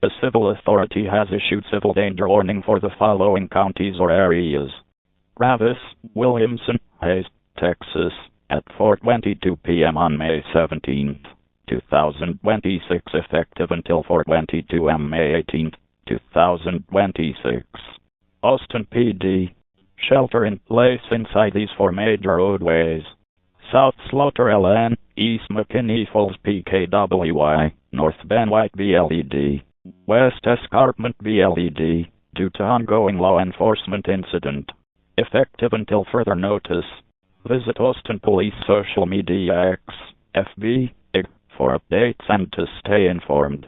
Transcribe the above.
A civil authority has issued civil danger warning for the following counties or areas: Travis, Williamson, Hayes, Texas, at 4:22 p.m. on May 17, 2026, effective until 4:22 am May 18, 2026. Austin PD. Shelter in place inside these four major roadways: South Slaughter LN, East McKinney Falls PKWY, North Ben White BLED, West Escarpment BLED, due to ongoing law enforcement incident. Effective until further notice. Visit Austin Police social media X, FB, IG, for updates and to stay informed.